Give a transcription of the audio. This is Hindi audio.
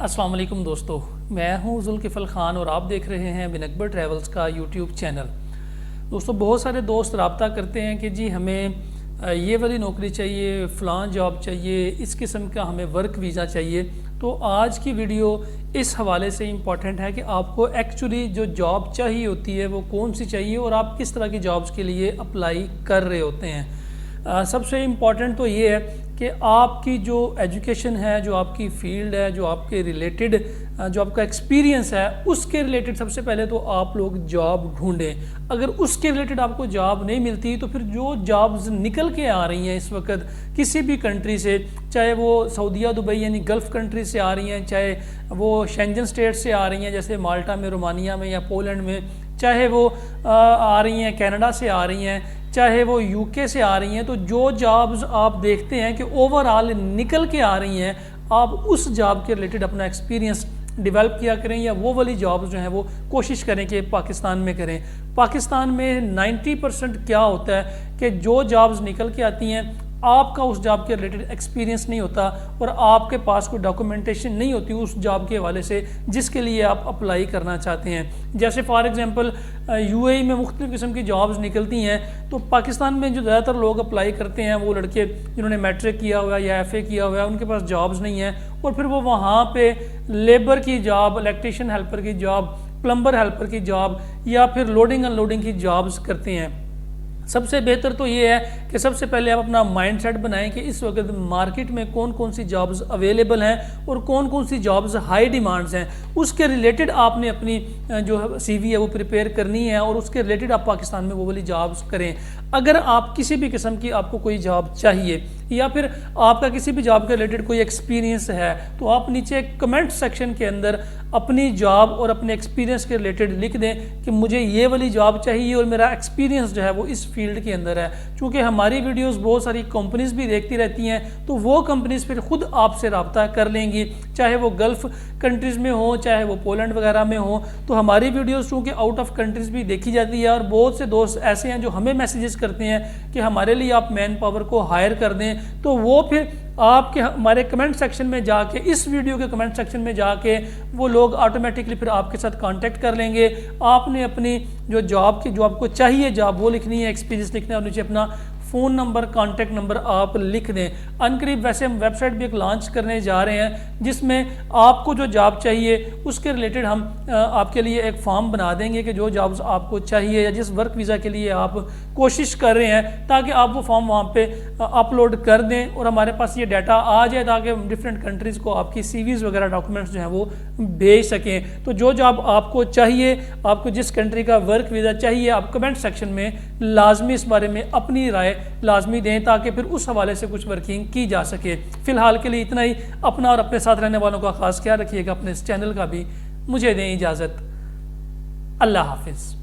अस्सलाम वालेकुम दोस्तों, मैं हूं जुल्किफल ख़ान और आप देख रहे हैं बिन अकबर ट्रैवल्स का यूट्यूब चैनल। दोस्तों, बहुत सारे दोस्त रब्ता करते हैं कि जी हमें ये वाली नौकरी चाहिए, फ़लाँ जॉब चाहिए, इस किस्म का हमें वर्क वीज़ा चाहिए। तो आज की वीडियो इस हवाले से इम्पॉर्टेंट है कि आपको एक्चुअली जो जॉब चाहिए होती है वो कौन सी चाहिए और आप किस तरह की जॉब्स के लिए अप्लाई कर रहे होते हैं। सबसे इम्पॉर्टेंट तो ये है कि आपकी जो एजुकेशन है, जो आपकी फ़ील्ड है, जो आपके रिलेटेड जो आपका एक्सपीरियंस है, उसके रिलेटेड सबसे पहले तो आप लोग जॉब ढूंढें। अगर उसके रिलेटेड आपको जॉब नहीं मिलती तो फिर जो जॉब्स निकल के आ रही हैं इस वक्त किसी भी कंट्री से, चाहे वो सऊदीया, दुबई यानी गल्फ़ कंट्री से आ रही हैं, चाहे वो शेंजन स्टेट से आ रही हैं जैसे माल्टा में, रोमानिया में या पोलैंड में, चाहे वो आ रही हैं कनाडा से आ रही हैं, चाहे वो यूके से आ रही हैं, तो जो जॉब्स आप देखते हैं कि ओवरऑल निकल के आ रही हैं, आप उस जॉब के रिलेटेड अपना एक्सपीरियंस डेवलप किया करें या वो वाली जॉब्स जो हैं वो कोशिश करें कि पाकिस्तान में करें। पाकिस्तान में 90% क्या होता है कि जो जॉब्स निकल के आती हैं आपका उस जॉब के रिलेटेड एक्सपीरियंस नहीं होता और आपके पास कोई डॉक्यूमेंटेशन नहीं होती उस जॉब के हवाले से जिसके लिए आप अप्लाई करना चाहते हैं। जैसे फॉर एग्जांपल यूएई में मुख्तलिफ़ किस्म की जॉब्स निकलती हैं, तो पाकिस्तान में जो ज़्यादातर लोग अप्लाई करते हैं वो लड़के जिन्होंने मैट्रिक किया हुआ है या एफए किया हुआ है, उनके पास जॉब्स नहीं हैं और फिर वो वहाँ पर लेबर की जॉब, इलेक्ट्रीशियन हेल्पर की जॉब, प्लम्बर हेल्पर की जॉब या फिर लोडिंग अनलोडिंग की जॉब्स करते हैं। सबसे बेहतर तो ये है कि सबसे पहले आप अपना माइंडसेट बनाएं कि इस वक्त मार्केट में कौन कौन सी जॉब्स अवेलेबल हैं और कौन कौन सी जॉब्स हाई डिमांड्स हैं। उसके रिलेटेड आपने अपनी जो सीवी है वो प्रिपेयर करनी है और उसके रिलेटेड आप पाकिस्तान में वो वाली जॉब्स करें। अगर आप किसी भी किस्म की आपको कोई जॉब चाहिए या फिर आपका किसी भी जॉब के रिलेटेड कोई एक्सपीरियंस है तो आप नीचे कमेंट सेक्शन के अंदर अपनी जॉब और अपने एक्सपीरियंस के रिलेटेड लिख दें कि मुझे ये वाली जॉब चाहिए और मेरा एक्सपीरियंस जो है वो इस फील्ड के अंदर है। क्योंकि हमारी वीडियोस बहुत सारी कंपनीज भी देखती रहती हैं तो वो कंपनीज फिर खुद आपसे रब्ता कर लेंगी, चाहे वो गल्फ़ कंट्रीज़ में हो, चाहे वो पोलैंड वगैरह में हो। तो हमारी वीडियोस चूँकि आउट ऑफ कंट्रीज़ भी देखी जाती है और बहुत से दोस्त ऐसे हैं जो हमें मैसेजेस करते हैं कि हमारे लिए आप मैन पावर को हायर कर दें, तो वो फिर आपके हमारे कमेंट सेक्शन में जाके, इस वीडियो के कमेंट सेक्शन में जाके वो लोग ऑटोमेटिकली फिर आपके साथ कांटेक्ट कर लेंगे। आपने अपनी जो जॉब की, जो आपको चाहिए जॉब वो लिखनी है, एक्सपीरियंस लिखना है और नीचे अपना फ़ोन नंबर, कॉन्टैक्ट नंबर आप लिख दें। अनकरीब वैसे हम वेबसाइट भी एक लॉन्च करने जा रहे हैं जिसमें आपको जो जॉब चाहिए उसके रिलेटेड हम आपके लिए एक फॉर्म बना देंगे कि जो जॉब्स आपको चाहिए या जिस वर्क वीज़ा के लिए आप कोशिश कर रहे हैं, ताकि आप वो फॉर्म वहाँ पे अपलोड कर दें और हमारे पास ये डाटा आ जाए ताकि हम डिफरेंट कंट्रीज़ को आपकी सीवीज़ वगैरह डॉक्यूमेंट्स जो हैं वो भेज सकें। तो जो जॉब आपको चाहिए, आपको जिस कंट्री का वर्क वीज़ा चाहिए, आप कमेंट सेक्शन में लाजमी इस बारे में अपनी राय लाजमी दें ताकि फिर उस हवाले से कुछ वर्किंग की जा सके। फ़िलहाल के लिए इतना ही। अपना और अपने साथ रहने वालों का खास ख्याल रखिएगा, अपने इस चैनल का भी। मुझे दें इजाज़त। अल्लाह हाफिज़।